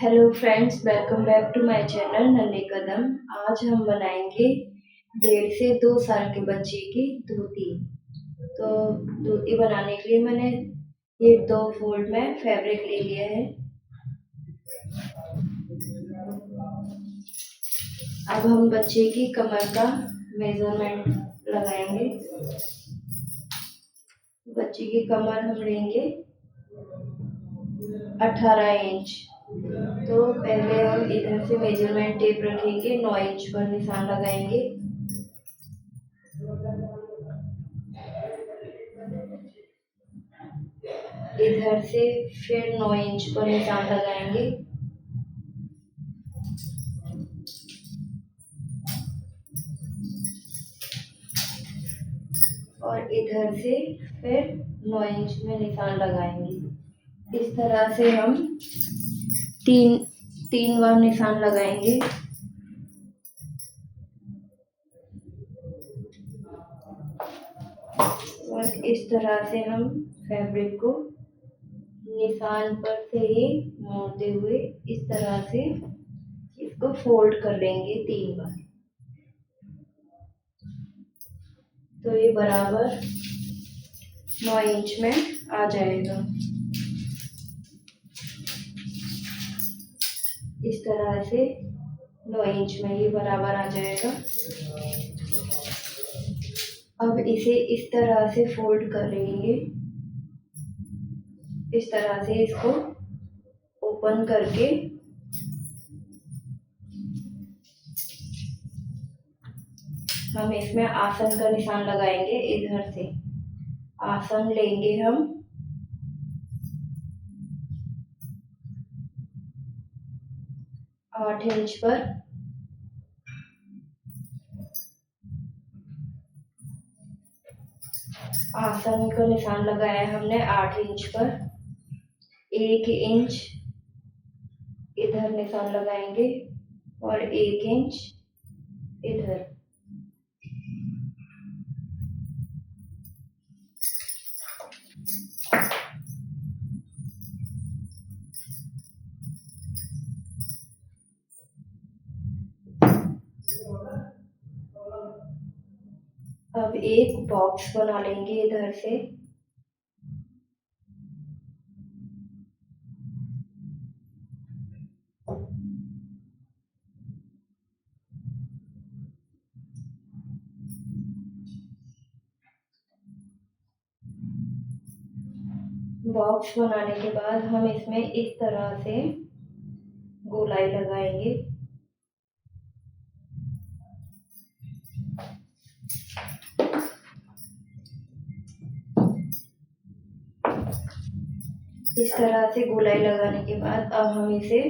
Hello friends, welcome back to my channel Nanhe Kadam. आज हम बनाएंगे 1.5 से 2 साल के बच्चे की धोती। तो धोती बनाने के लिए मैंने ये 2 फोल्ड में फैब्रिक ले लिया है। अब हम बच्चे की कमर का मेजरमेंट लगाएंगे। बच्चे की कमर हम लेंगे 18 इंच। तो पहले हम इधर से मेजरमेंट टेप रखेंगे, 9 इंच पर निशान लगाएंगे। इधर से फिर 9 इंच पर निशान लगाएंगे और इधर से फिर 9 इंच में निशान लगाएंगे। इस तरह से हम तीन तीन बार निशान लगाएंगे। और इस तरह से हम फैब्रिक को निशान पर से ही मोड़ते हुए इस तरह से इसको फोल्ड कर लेंगे 3 बार। तो ये बराबर 9 इंच में आ जाएगा। इस तरह से 9 इंच में ये बराबर आ जाएगा। अब इसे इस तरह से फोल्ड कर लेंगे। इस तरह से इसको ओपन करके हम इसमें आसन का निशान लगाएंगे। इधर से आसन लेंगे हम 8 इंच पर। आसन का निशान लगाया हमने 8 इंच पर। 1 इंच इधर निशान लगाएंगे और 1 इंच इधर। अब एक बॉक्स बना लेंगे इधर से। बॉक्स बनाने के बाद हम इसमें इस तरह से गोलाई लगाएंगे। इस तरह से गोलाई लगाने के बाद अब हम इसे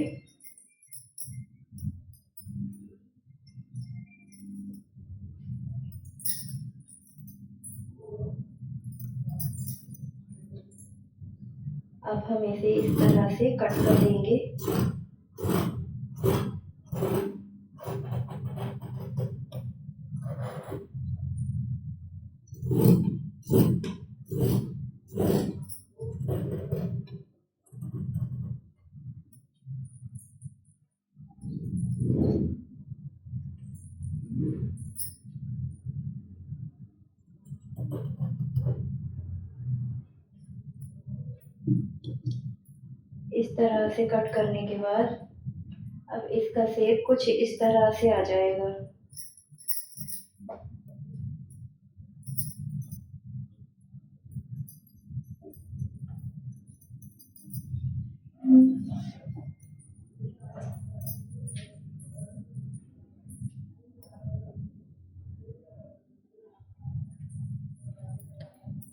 इस तरह से कट कर देंगे। इस तरह से कट करने के बाद अब इसका शेप कुछ इस तरह से आ जाएगा।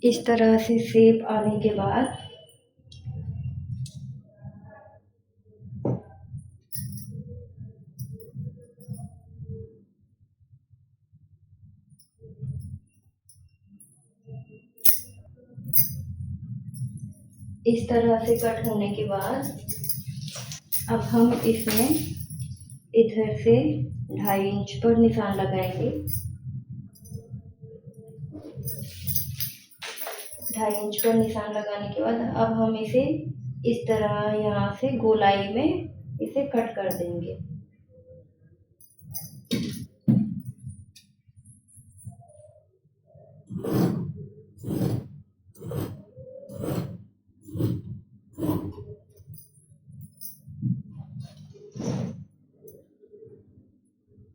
इस तरह से शेप आने के बाद इस तरह से कट होने के बाद अब हम इसमें इधर से 2.5 इंच पर निशान लगाएंगे। 2.5 इंच पर निशान लगाने के बाद अब हम इसे इस तरह यहाँ से गोलाई में इसे कट कर देंगे।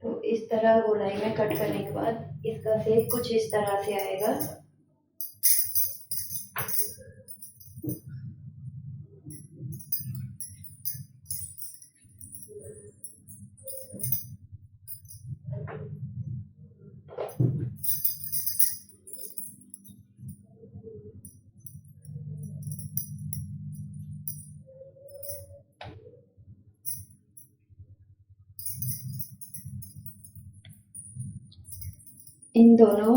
तो इस तरह गोलाई में कट करने के बाद इसका शेप कुछ इस तरह से आएगा। इन दोनों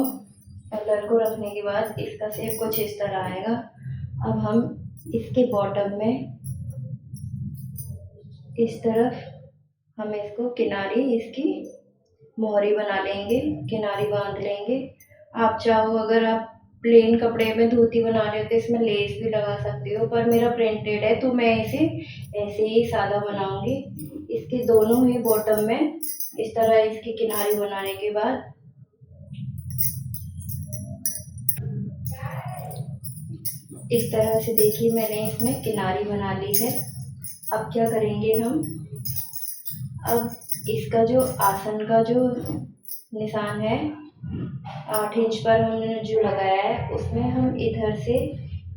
कलर को रखने के बाद इसका शेप कुछ इस तरह आएगा। अब हम इसके बॉटम में इस तरफ हम इसको किनारी इसकी मोहरी बना लेंगे, किनारी बांध लेंगे। आप चाहो अगर आप प्लेन कपड़े में धोती बना रहे हो तो इसमें लेस भी लगा सकते हो, पर मेरा प्रिंटेड है तो मैं इसे ऐसे ही सादा बनाऊंगी। इसके दोनों ही बॉटम में इस तरह इसकी किनारी बनाने के बाद इस तरह से देखिए मैंने इसमें किनारी बना ली है। अब क्या करेंगे हम, अब इसका जो आसन का जो निशान है 8 इंच पर हमने जो लगाया है उसमें हम इधर से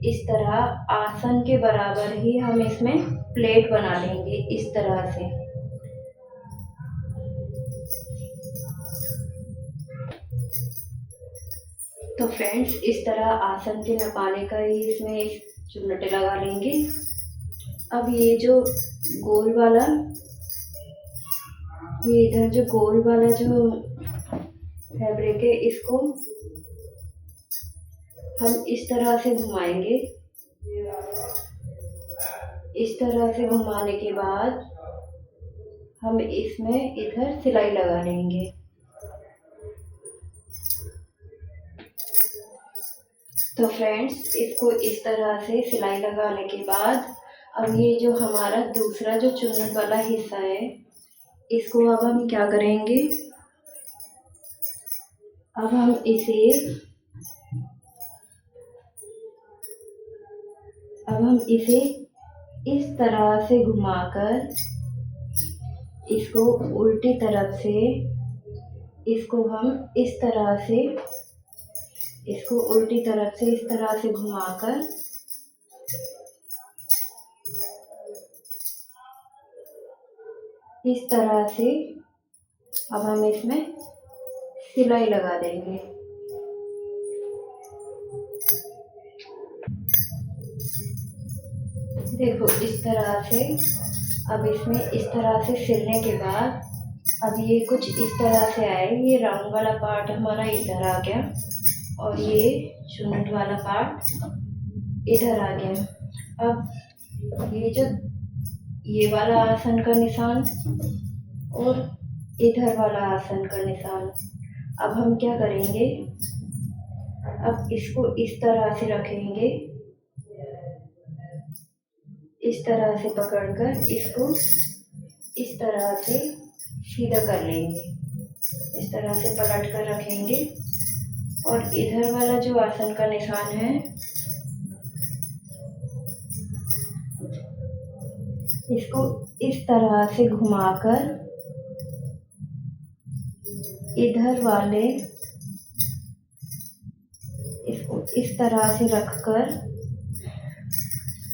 इस तरह आसन के बराबर ही हम इसमें प्लेट बना लेंगे इस तरह से। तो फ्रेंड्स इस तरह आसन के नपाने का ही इसमें चुन्नटे लगा लेंगे। अब ये जो गोल वाला, ये इधर जो गोल वाला जो फैब्रिक है इसको हम इस तरह से घुमाएंगे। इस तरह से घुमाने के बाद हम इसमें इधर सिलाई लगा लेंगे। तो फ्रेंड्स इसको इस तरह से सिलाई लगाने के बाद अब ये जो हमारा दूसरा जो चुन्नट वाला हिस्सा है इसको अब हम क्या करेंगे, अब हम इसे इस तरह से घुमाकर इसको उल्टी तरफ से इसको हम इस तरह से इसको उल्टी तरफ से इस तरह से घुमाकर इस तरह से अब हम इसमें सिलाई लगा देंगे। देखो इस तरह से अब इसमें इस तरह से सिलने के बाद अब ये कुछ इस तरह से आए। ये राउंड वाला पार्ट हमारा इधर आ गया और ये चुन्नट वाला पार्ट इधर आ गया। अब ये जो ये वाला आसन का निशान और इधर वाला आसन का निशान, अब हम क्या करेंगे, अब इसको इस तरह से रखेंगे, इस तरह से पकड़कर इसको इस तरह से सीधा कर लेंगे। इस तरह से पलट कर रखेंगे और इधर वाला जो आसन का निशान है इसको इस तरह से घुमाकर इधर वाले इसको इस तरह से रखकर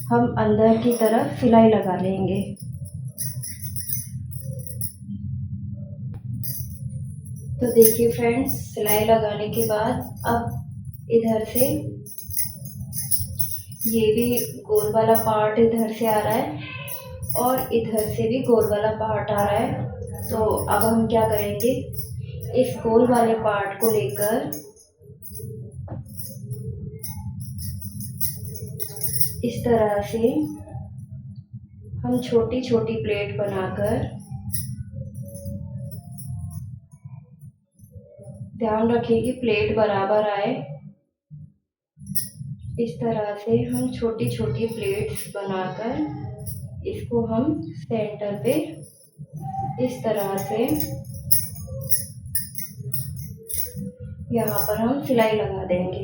हम अंदर की तरफ सिलाई लगा लेंगे। तो देखिए फ्रेंड्स सिलाई लगाने के बाद अब इधर से ये भी गोल वाला पार्ट इधर से आ रहा है और इधर से भी गोल वाला पार्ट आ रहा है। तो अब हम क्या करेंगे, इस गोल वाले पार्ट को लेकर इस तरह से हम छोटी छोटी प्लेट बनाकर, ध्यान रखिए कि प्लेट बराबर आए, इस तरह से हम छोटी छोटी प्लेट्स बनाकर इसको हम सेंटर पे इस तरह से यहाँ पर हम सिलाई लगा देंगे।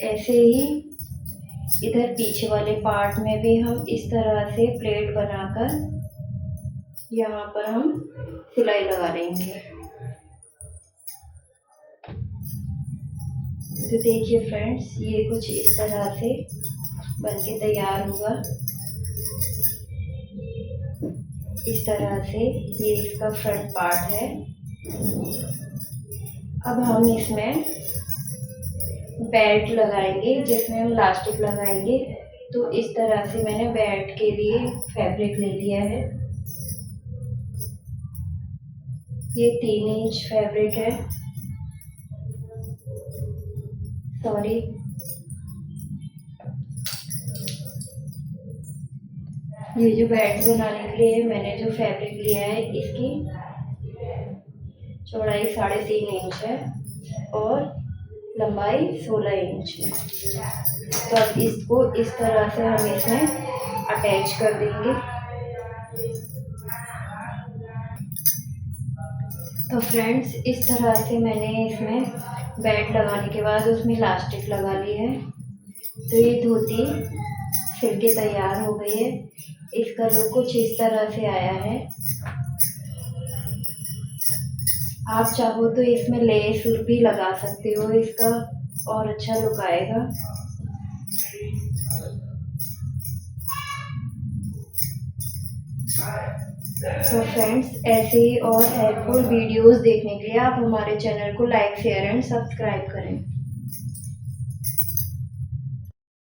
ऐसे ही इधर पीछे वाले पार्ट में भी हम इस तरह से प्लेट बनाकर यहाँ पर हम सिलाई लगा देंगे। तो देखिए फ्रेंड्स, ये कुछ इस तरह से बनके तैयार होगा। इस तरह से ये इसका फ्रंट पार्ट है। अब हम इसमें बेल्ट लगाएंगे, जिसमें हम इलास्टिक लगाएंगे। तो इस तरह से मैंने बेल्ट के लिए फैब्रिक ले लिया है। ये 3 इंच फैब्रिक है, सॉरी। ये जो बेल्ट बनाने के लिए मैंने जो फैब्रिक लिया है, इसकी चौड़ाई 3.5 इंच है और लंबाई 16 इंच है। तो अब इसको इस तरह से हम इसमें अटैच कर देंगे। तो फ्रेंड्स, इस तरह से मैंने इसमें बेल्ट लगाने के बाद उसमें इलास्टिक लगा ली है। तो ये धोती सिल के तैयार हो गई है। इसका लुक कुछ इस तरह से आया है। आप चाहो तो इसमें लेस भी लगा सकते हो, इसका और अच्छा लुक आएगा। तो फ्रेंड्स, ऐसे ही और हेल्पफुल वीडियोस देखने के लिए आप हमारे चैनल को लाइक, शेयर एंड सब्सक्राइब करें।